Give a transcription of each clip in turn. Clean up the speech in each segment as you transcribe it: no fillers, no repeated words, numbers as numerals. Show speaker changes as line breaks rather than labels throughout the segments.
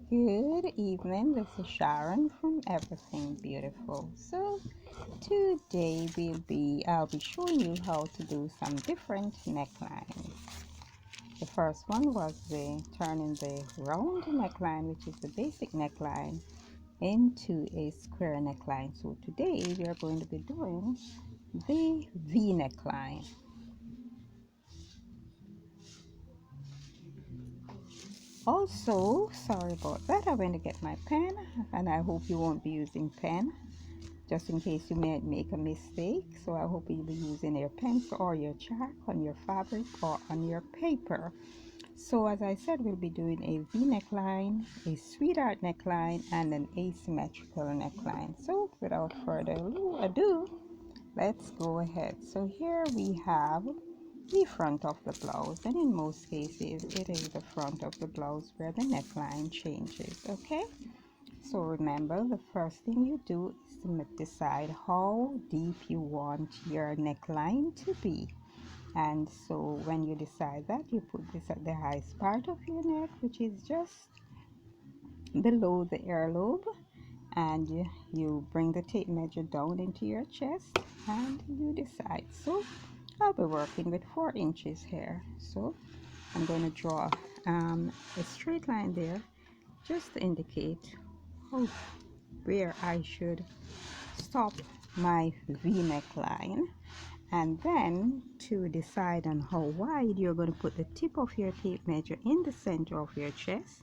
Good evening, this is Sharon from Everything Beautiful. So today I'll be showing you how to do some different necklines. The first one was turning the round neckline, which is the basic neckline, into a square neckline. So today we are going to be doing the V neckline. Also, sorry about that, I went to get my pen, and I hope you won't be using pen, just in case you may make a mistake. So I hope you'll be using your pencil or your chalk on your fabric or on your paper. So as I said, we'll be doing a V neckline, a sweetheart neckline, and an asymmetrical neckline. So without further ado, let's go ahead. So here we have the front of the blouse, and in most cases it is the front of the blouse where the neckline changes. Okay, so remember, the first thing you do is to decide how deep you want your neckline to be. And so when you decide that, you put this at the highest part of your neck, which is just below the earlobe, and you bring the tape measure down into your chest and you decide. So I'll be working with 4 inches here, so I'm going to draw a straight line there just to indicate where I should stop my V neckline. And then to decide on how wide, you're going to put the tip of your tape measure in the center of your chest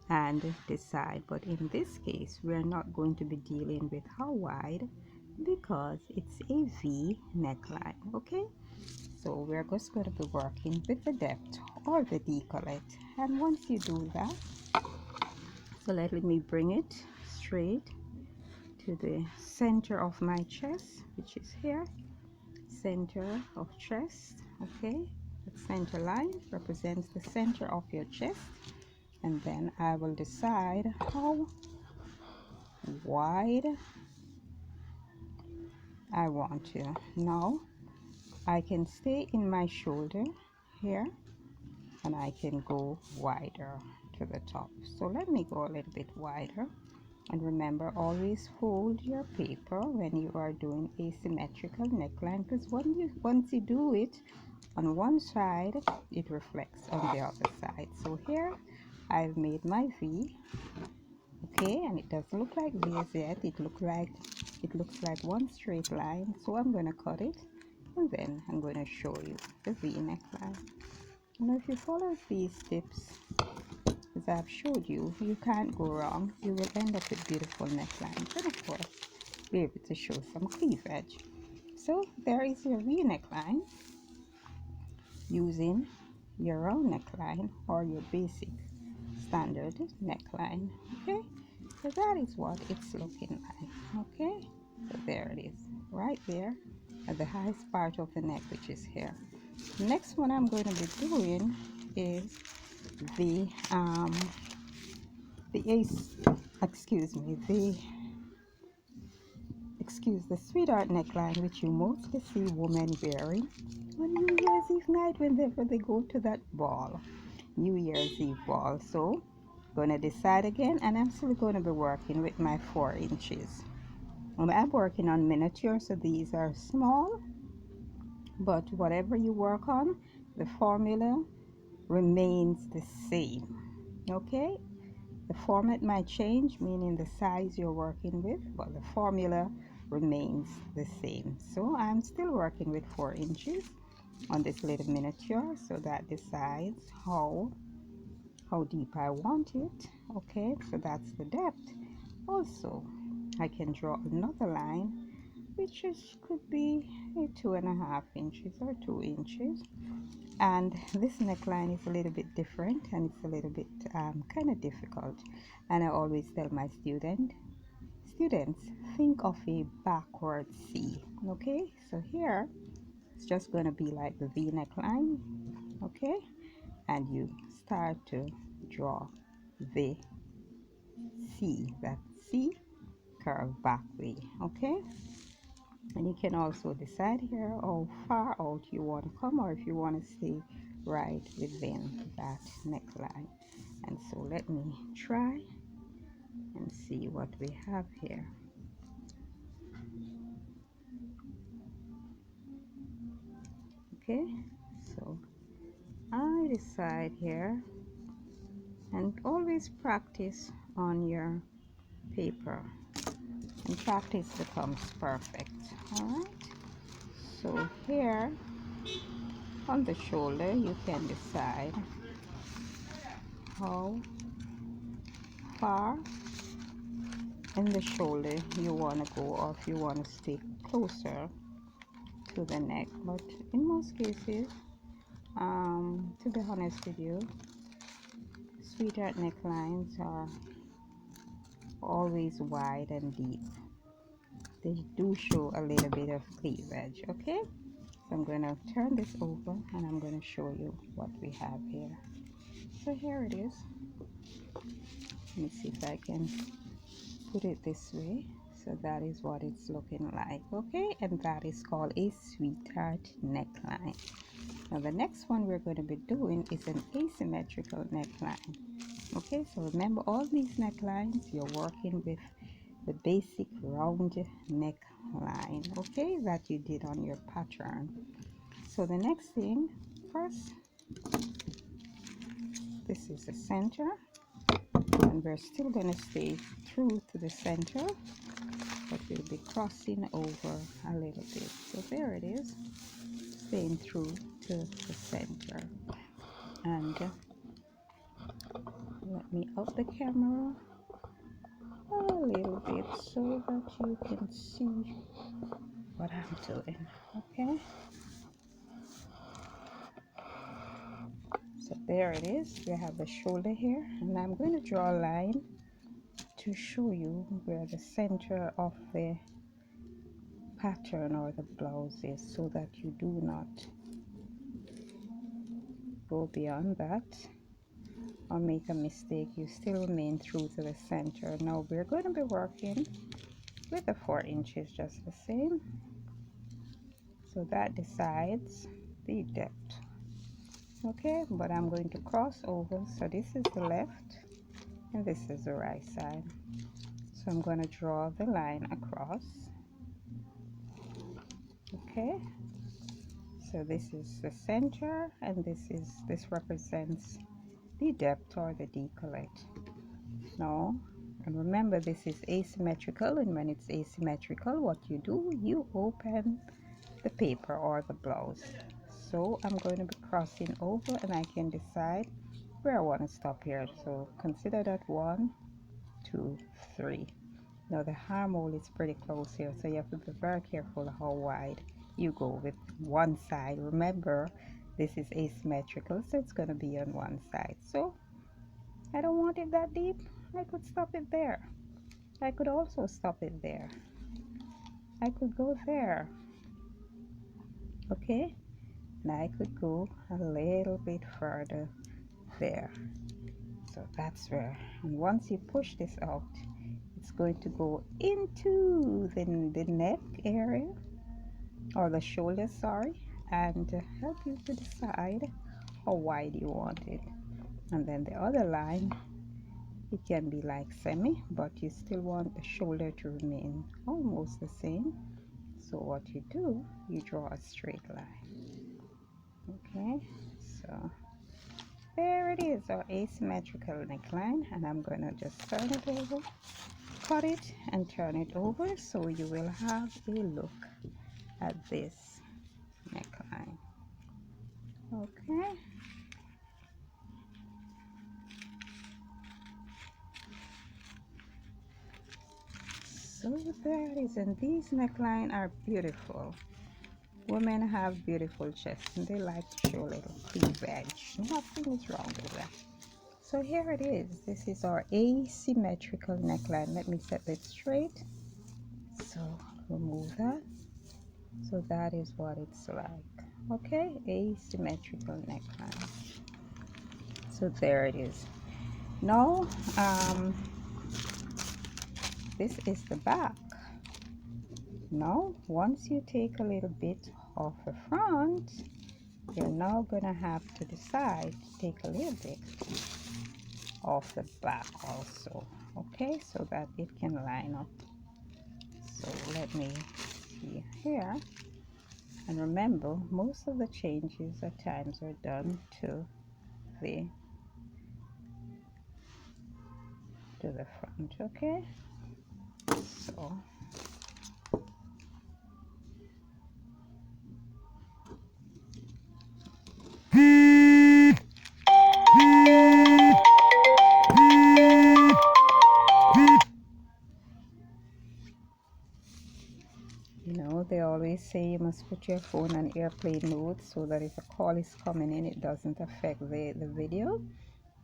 and decide. But in this case, we're not going to be dealing with how wide because it's a V neckline. Okay, so we're just going to be working with the depth or the decollete. And once you do that, so let me bring it straight to the center of my chest, which is here, center of chest. Okay, the center line represents the center of your chest, and then I will decide how wide I want to. Now I can stay in my shoulder here, and I can go wider to the top. So let me go a little bit wider. And remember, always fold your paper when you are doing asymmetrical neckline, because once you do it on one side, it reflects on the other side. So here I've made my V. Okay, and it doesn't look like V's yet. It looks like one straight line. So I'm going to cut it, and then I'm going to show you the V neckline. Now if you follow these tips as I've showed you, you can't go wrong. You will end up with beautiful necklines, and of course be able to show some cleavage. So there is your V neckline using your round neckline or your basic standard neckline. Okay, so that is what it's looking like. Okay, so there it is, right there at the highest part of the neck, which is here. The next one I'm going to be doing is the sweetheart neckline, which you mostly see women wearing on New Year's Eve night whenever they go to that ball, New Year's Eve ball. So I'm going to decide again, and I'm still going to be working with my 4 inches. And I'm working on miniature, so these are small, but whatever you work on, the formula remains the same. Okay, the format might change, meaning the size you're working with, but the formula remains the same. So I'm still working with 4 inches on this little miniature, so that decides how deep I want it. Okay, so that's the depth. Also, I can draw another line, which could be a 2.5 inches or 2 inches. And this neckline is a little bit different, and it's a little bit kind of difficult. And I always tell my students, think of a backward C. Okay, so here it's just going to be like the V neckline. Okay, and you start to draw the C, that C curve back way. Okay, and you can also decide here how far out you want to come, or if you want to stay right within that neckline. And so let me try see what we have here. Okay, so I decide here, and always practice on your paper, and practice becomes perfect. All right, so here on the shoulder you can decide how far in the shoulder you want to go, or if you want to stay closer to the neck. But in most cases, to be honest with you, sweetheart necklines are always wide and deep. They do show a little bit of cleavage. Okay, so I'm going to turn this over and I'm going to show you what we have here. So here it is. Let me see if I can put it this way. So that is what it's looking like. Okay, and that is called a sweetheart neckline. Now the next one we're going to be doing is an asymmetrical neckline. Okay, so remember, all these necklines you're working with the basic round neckline, okay, that you did on your pattern. So the next thing, first, this is the center, and we're still going to stay true to the center, but we'll be crossing over a little bit. So there it is, staying true to the center. And let me up the camera a little bit so that you can see what I'm doing. Okay, so there it is. We have the shoulder here, and I'm going to draw a line to show you where the center of the pattern or the blouse is, so that you do not go beyond that or make a mistake. You still remain true to the center. Now we're going to be working with the 4 inches just the same, so that decides the depth. Okay, but I'm going to cross over, so this is the left and this is the right side. So I'm going to draw the line across. Okay, so this is the center, and this represents the depth or the decollete. Now, and remember, this is asymmetrical, and when it's asymmetrical, what you do, you open the paper or the blouse. So I'm going to be crossing over, and I can decide where I want to stop here. So consider that 1, 2, 3. Now the armhole is pretty close here, so you have to be very careful how wide you go with one side. Remember, this is asymmetrical, so it's going to be on one side. So I don't want it that deep. I could stop it there. I could also stop it there. I could go there. Okay, and I could go a little bit further there. So that's where, and once you push this out, it's going to go into the neck area, or the shoulder, sorry, and help you to decide how wide you want it. And then the other line, it can be like semi, but you still want the shoulder to remain almost the same. So what you do, you draw a straight line. Okay, so there it is, our asymmetrical neckline, and I'm gonna just turn it over, cut it and turn it over, so you will have a look at this neckline. Okay, so there it is, and these necklines are beautiful. Women have beautiful chests, and they like to show a little cleavage. Nothing is wrong with that. So here it is. This is our asymmetrical neckline. Let me set it straight. So remove that. So that is what it's like. Okay, asymmetrical neckline. So there it is. Now, this is the back. Now, once you take a little bit off the front, you're now gonna have to decide to take a little bit of the back also, okay, so that it can line up. So let me see here. And remember, most of the changes at times are done to the front, okay? So you know, they always say you must put your phone on airplane mode so that if a call is coming in, it doesn't affect the video.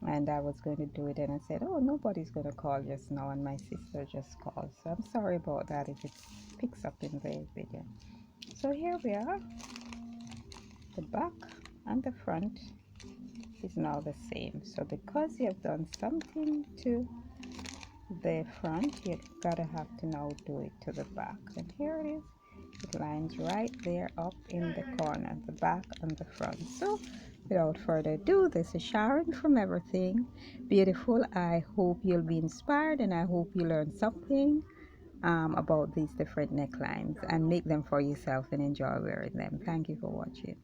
And I was going to do it and I said, oh, nobody's going to call just now, and my sister just called. So I'm sorry about that if it picks up in the video. So here we are. The back and the front is now the same. So because you have done something to the front, you gotta have to now do it to the back. And here it is. It lines right there up in the corner, the back and the front. So without further ado, this is Sharon from Everything Beautiful. I hope you'll be inspired, and I hope you learn something about these different necklines and make them for yourself and enjoy wearing them. Thank you for watching.